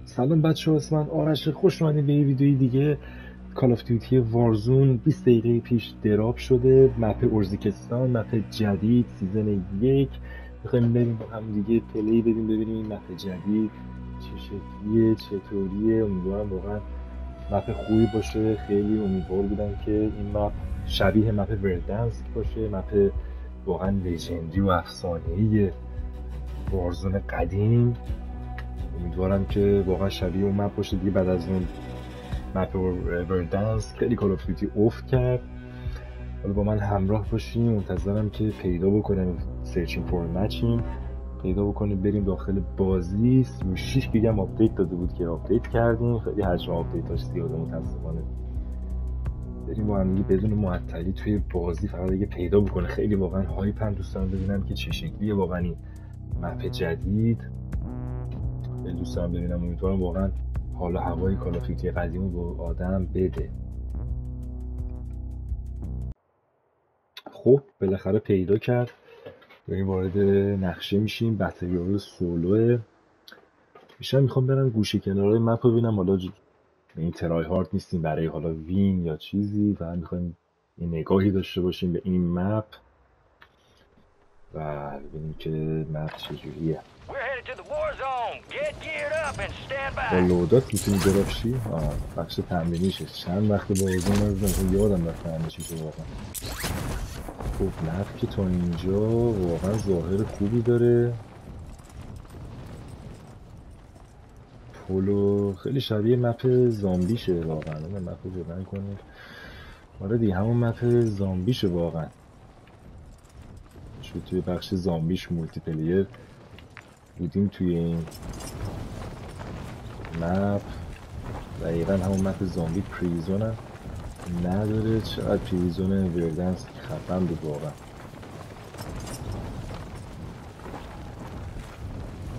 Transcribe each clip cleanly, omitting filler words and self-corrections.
سلام بچه ها، من آرش، خوش اومدید به یه ویدیوی دیگه. کال آف دیوتی وارزون 20 دقیقه پیش دراپ شده. مپ ارزیکستان، مپ جدید سیزن 1. میخوایم بریم با هم دیگه پلی بدیم ببینیم این مپ جدید چه شکلیه، چطوریه. امیدوارم واقعا مپ خوبی باشه. خیلی امیدوار بودم که این مپ شبیه مپ وردنسک باشه، مپ واقعا لژندری و افسانه‌ای وارزون قدیم. امیدوارم که واقعا شبیه اون مپ باشه دیگه. بعد از اون مپ وردنسک خیلی کال آف دیوتی افت کرد. حالا با من همراه باشین، منتظرم که پیدا بکنم سرچینگ فور مچین پیدا بکنیم بریم داخل بازی. 36 گیگ هم آپدیت داده بود که آپدیت کردیم. خیلی حجم آپدیتاش زیاده متاسفانه. بریم با هم بدون معطلی توی بازی فقط اگه پیدا بکنه. خیلی واقعا هایپ هم دوست دارم ببینم که چه شکلیه واقعا این مپ جدید. خیلی دوست دارم ببینم. امیدوارم واقعا حالا هوای کال آف دیوتی قدیمو به آدم بده. خب بالاخره پیدا کرد. بریم وارد نقشه میشیم. بتریال سولوه. بیشتر میخوام برم گوشه کنارهای مپ رو ببینم. حالا این ترای هارد نیستیم برای حالا وین یا چیزی، و میخوایم این نگاهی داشته باشیم به این مپ و ببینیم که مپ چجوریه. با لودات میتونی درافشی؟ بخش تمرینیشه. چند وقت بازی نزدم یادم رفته همه چی رو واقعا. خب مپ که تا اینجا واقعا ظاهر خوبی داره. پولو خیلی شبیه مپ زامبیشه واقعا. من مپ رو جدن کنیم. آره دیگه همون مپ زامبیشه واقعا. شو توی بخش زامبیش مولتی پلیر بودیم توی این مپ. دقیقا همون مپ زامبی. پریزون هم نداره. چقدر پریزون وردنسک خفن بود واقعا.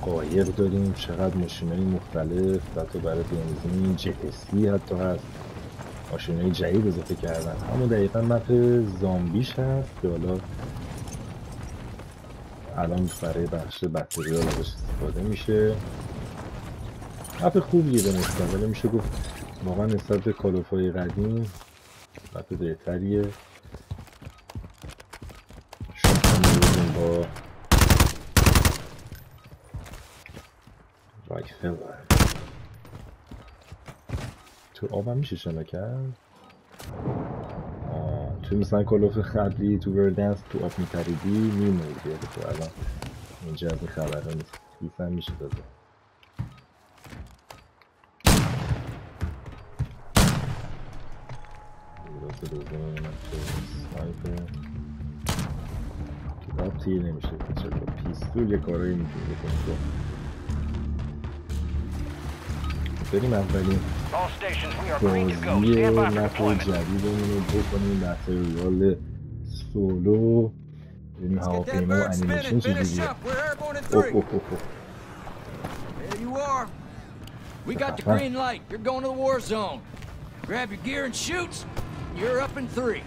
قایق داریم، چقدر ماشینای مختلف، حتی برای بنزین جتسی حتی هست. ماشینای جدید اضافه کردن. همون دقیقا مپ زامبیش هست که حالا الان برای بخش بتریال ازش استفاده میشه. مپ خوبیه به نسبت، ولی میشه گفت واقعا نسبت به کال آف های قدیم مپ بهتریه. شما می‌بینیم با رایفل تو آب هم میشه شنا کرد. تو مثلا کال آف قبلی تو وردنسک تو آب میپریدی میموردی، تو الان اینجا از این خبرها نیست. کیف هم میشه داده. ایراد دوزه من تو سنایپر که آب تیر نمیشه. چرا پیستول یه کارایی میتونی بکنی. بریم اولین بازی مپ جدیدمون رو بکنیم. بتریال سولو. ببینیم هواپیما و انیمیشن چجوریه. We got the green light. You're going to the war zone. Grab your gear and shoot. You're up in 3.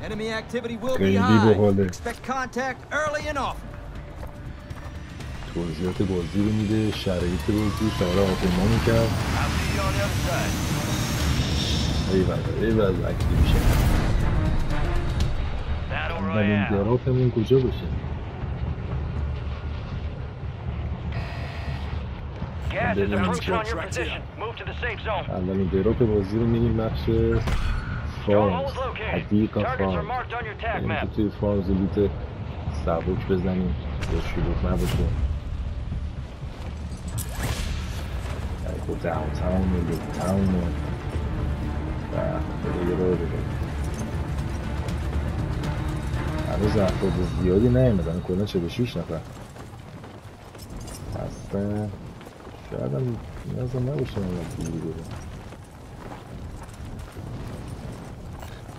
Enemy activity will be high. Expect contact early and often. توضیحات بازی رو میده، شرایط بازی، سوار هواپیما میکرد. ایوال اکتیویشن. اولین دراپمون کجا باشه؟ اولین دراپ بازی رو میریم بخش فارمز. حدیقا فارمز. یعنی که توی فارمز لوت سبک بزنیم یا شلوغ نباشه. با داون تاون و لوت تاون و خیلی رو بگم. هنوز افراد زیادی نیومدن، کلا 46 نفر هستن. شاید هم نیازم نباشه من دیگه بگم.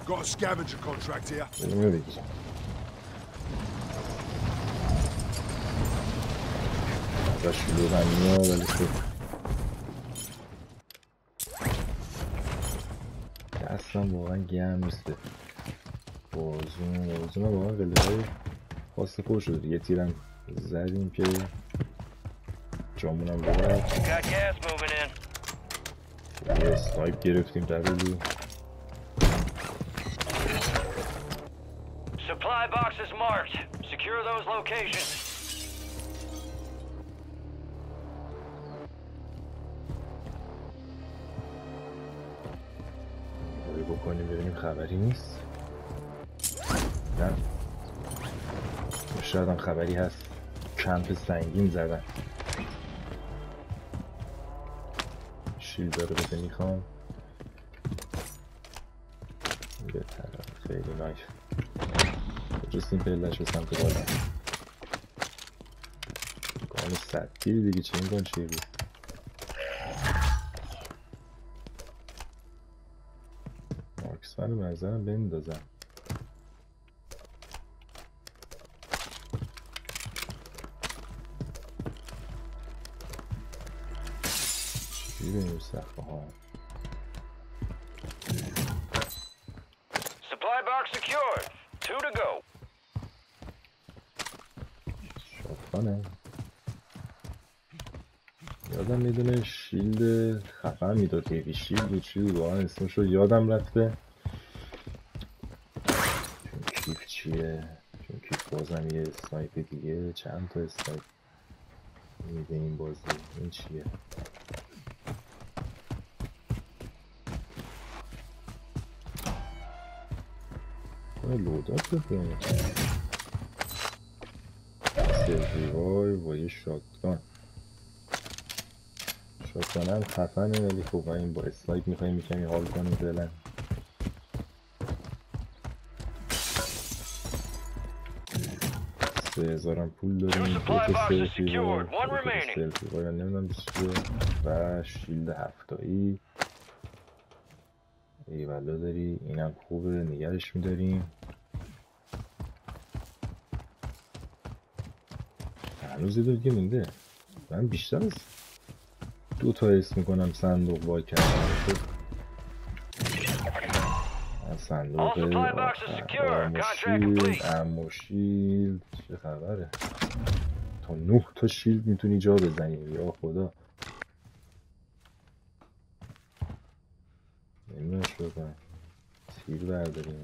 Got a scavenger contract here. اینو بگیرم. ازش شلوغ هم میاد ولی خب دستم واقعا گرم نیسته. بازون واقعا قلعه های خاص پر شده. یه تیرم زدیم که جامونم رفت. یه سنایپ گرفتیم در رو. Supply boxes marked. Secure those locations. بکنیم ببینیم خبری نیست. نه شاید هم خبری هست. کمپ سنگین زدن. شیل داره بده میخوام. به طرف خیلی نایف. کجاست این پلش به سمت بالا. گان 100 تیری دیگه. چه این گان چیه بود؟ مارکسمن رو منظرم بندازم. چی بریم سخفه ها. Supply box secured. 2 to go. شاطخانه. یادم میدونه شیلد خفن میداد. هیوی شیلد بود چی بود واقعا اسمش رو یادم رفته. چون کیف چیه؟ چون کیف بازم یه اسنایپ دیگه. چند تا اسنایپ میده این بازی. این چیه؟ لودات بکنه سلفی وای با یه شاتگان. شاتگان هم خفنه ولی خب این با اسنایپ میخواییم کمی حال کنیم فعلا. 3000 هم پول داریم. 2 تا سلفی وای نمیدونم چیه و شیلد 7تایی ایوالا داری. اینم خوبه نگرش میداریم. هنوز یه دیگه مونده. من بیشتر از 2 تا اسم میکنم صندوق وای کردم. صندوق امو شیلد چه خبره؟ تا 9 تا شیلد میتونی جا بزنی. یا خدا نمیدونم شو کنم. تیر برداریم.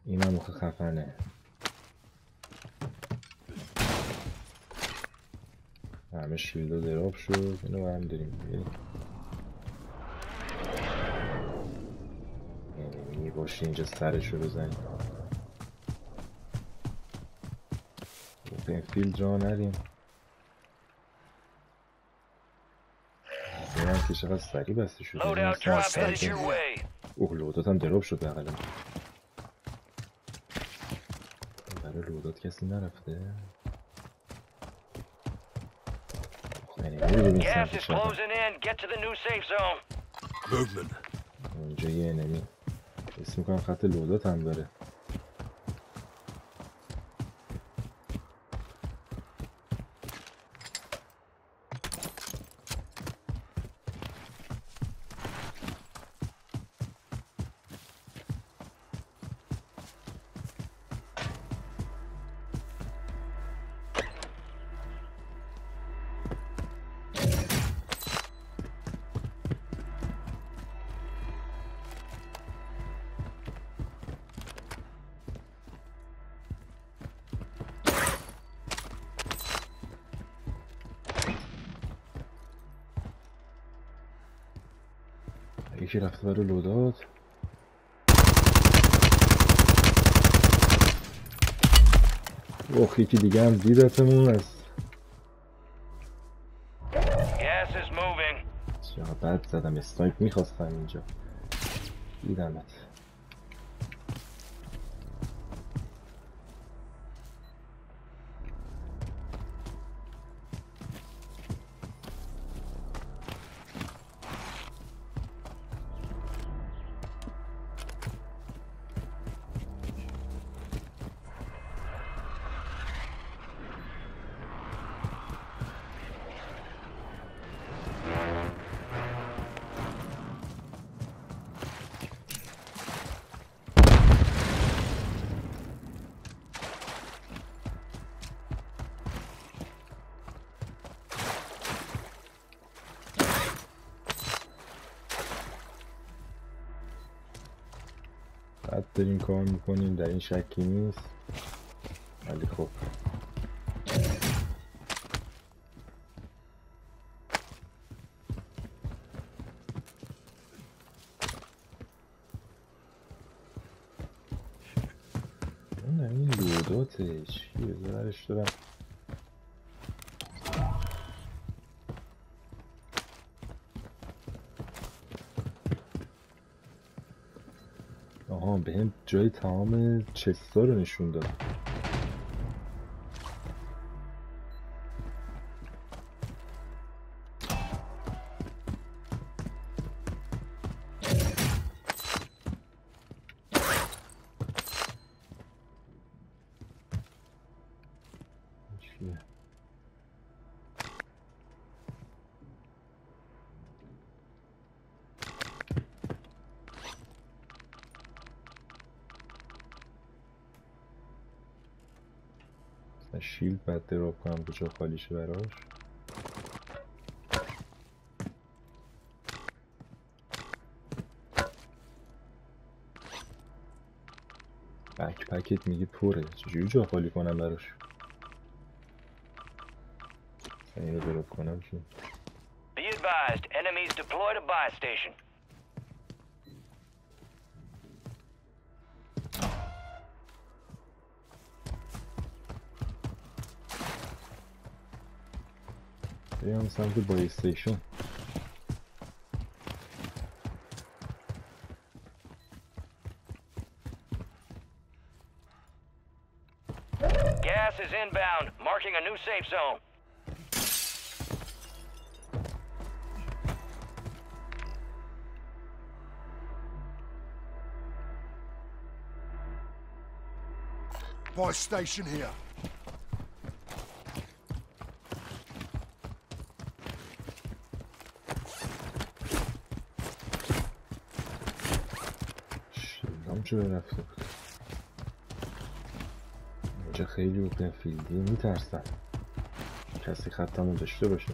این هم خفنه. همه شیلد و دراب شد. اینو برم داریم. یعنی باشی اینجا سرشو بزنیم. این فیلد جا نریم. این هم که چقدر سریع بسته شده. اوه لودات هم دراب شد بقیل. برای لودات کسی نرفته. Gas is closing in. Get to the new safe zone. Movement. اونجا یه انمی. اسم میکنم خط لودات هم داره. یکی رفته برای لودات. اوه یکی دیگه هم دیدتمون است. چقدر بد زدم. اسنایپ میخواستم اینجا. دیدمت. داریم کار میکنیم، در این شکی نیست. ولی خب نه این لوداتش یه بذارش دارم. آها به هم جای تمام چستا رو نشون داد. شیلد باید دراپ کنم کجا خالیشه براش. بک پکت میگه پره، چجوری جا خالی کنم براش؟ اینو دراپ کنم چی؟ Be advised, enemies deployed a buy station. بریم سمت بای استیشن. Gas is inbound, marking a new safe zone. Buy station here. شیلدام چرا رفته بود؟ اینجا خیلی اوپن فیلدی، میترسم کسی خطمون داشته باشه.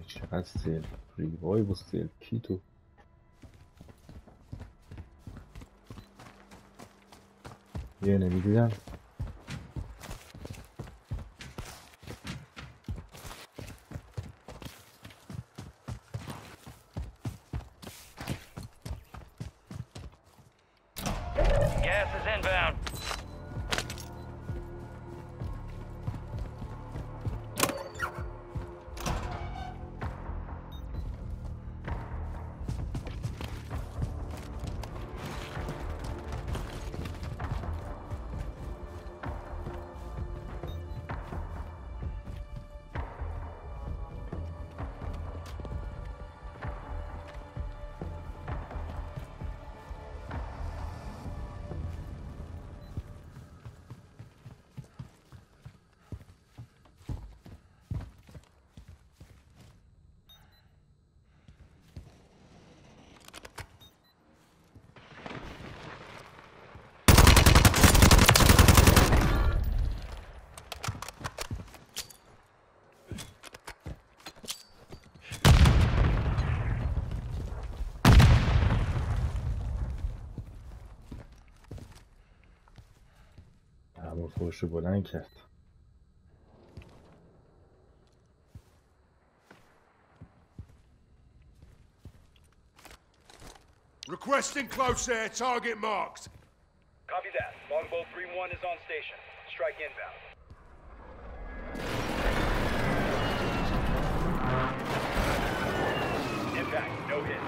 چقدر سیل ریوای با سیل کیتو یه نمیدیدم. Gas is inbound. همون فوش رو بلند کرد. Requesting close air, target marked. Copy that. Longbow 3-1 is on station. Strike inbound. Impact, no hit.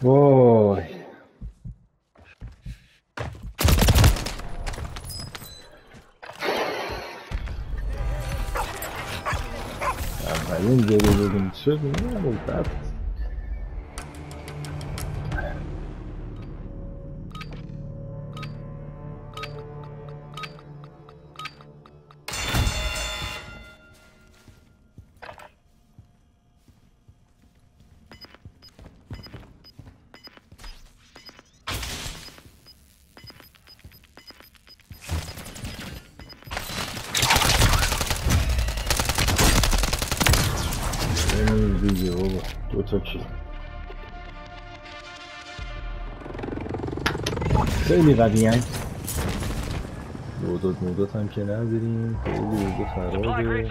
وای اولین جایی بودیم شد نه بودت تا کیل. خیلی قوی‌اند. مودات هم که نداریم. خیلی اوضاع خرابه.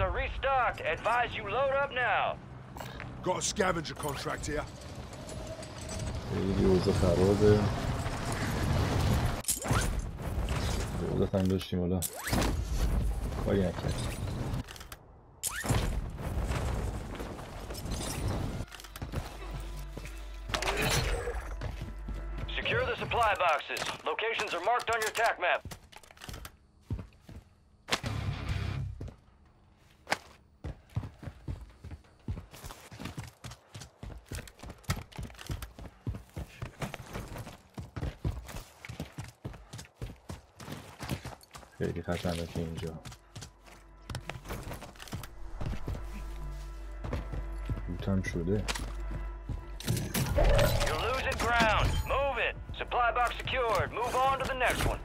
Got a scavenger contract here. خیلی اوضاع خرابه. مودات هم داشتیم حالا کاری نکردیم. Secure the supply boxes. Locations are marked on your TAC map. خیلی خطرناکه اینجا. لوتم شده. You're losing ground. Move it. Supply box secured. Move on to the next one.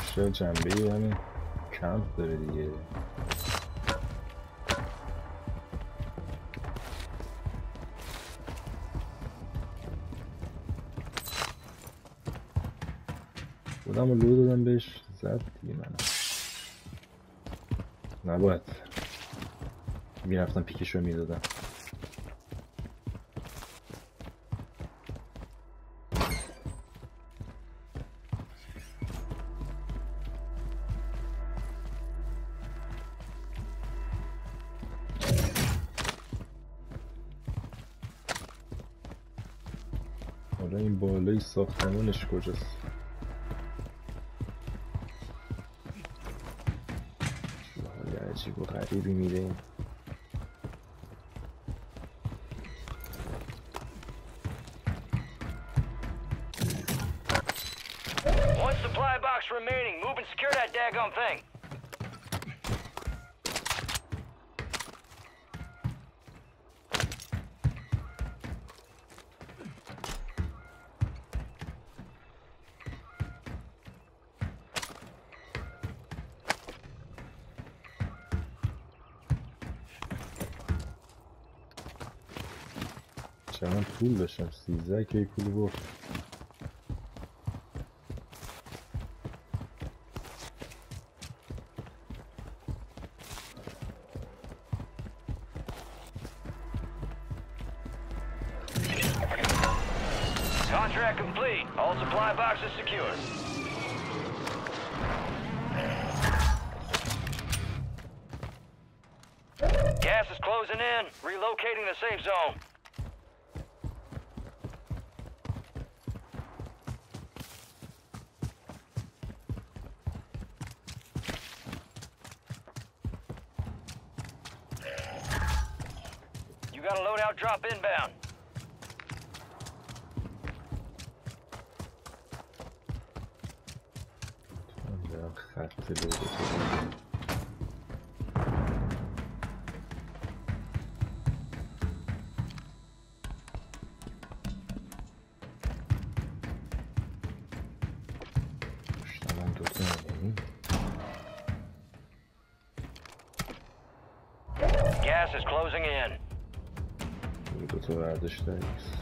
بیشتر جنبه همین کمپ داره دیگه. خودم رو لو دادم بهش زد دیگه. منم نباید میرفتم پیکش رو میدادم. حالا این بالای ساختمانش کجاست؟ حالا عجیب و غریبی میده این. One supply box remaining. Move and secure that daggum thing. چند پول داشتم 13 که پول برد. Contract complete. All supply boxes secured. Gas is closing in. Relocating the safe zone. You got a loadout drop inbound. خط لوده پشتم دوتا نمیم. Gas is closing in. دوتا برداشت داریست.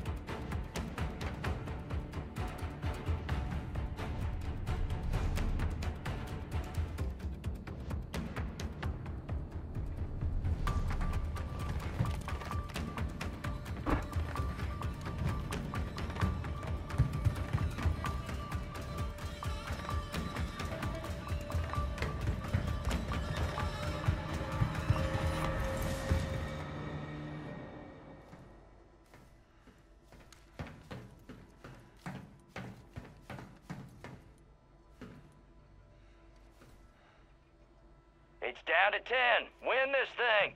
It's down to 10. Win this thing.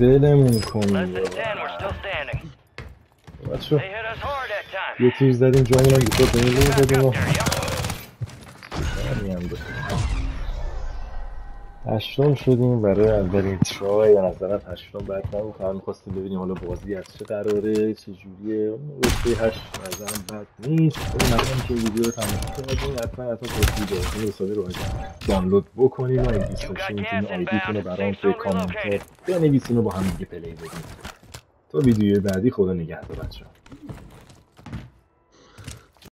ولمون کنیم بچه یه تیر زدیم جامون هم بیتر بینی رو بدیم و هشتم شدیم برای اولین ترای. به نظرم هشتم باید نبود. فقط می‌خواستیم ببینیم حالا بازی از چه قراره چجوریه. رتبه 8 نظرم بد نیست. مثلا که ویدیو رو تماشا کردیم حتما توضیح این رساله رو دانلود بکنیم و این دوست داشتین میتونین آیدیتون رو برام توی کامنت ها بنویسین و با هم دیگه پلی بدیم. تا ویدیوی بعدی خدا نگهدار بچه‌ها.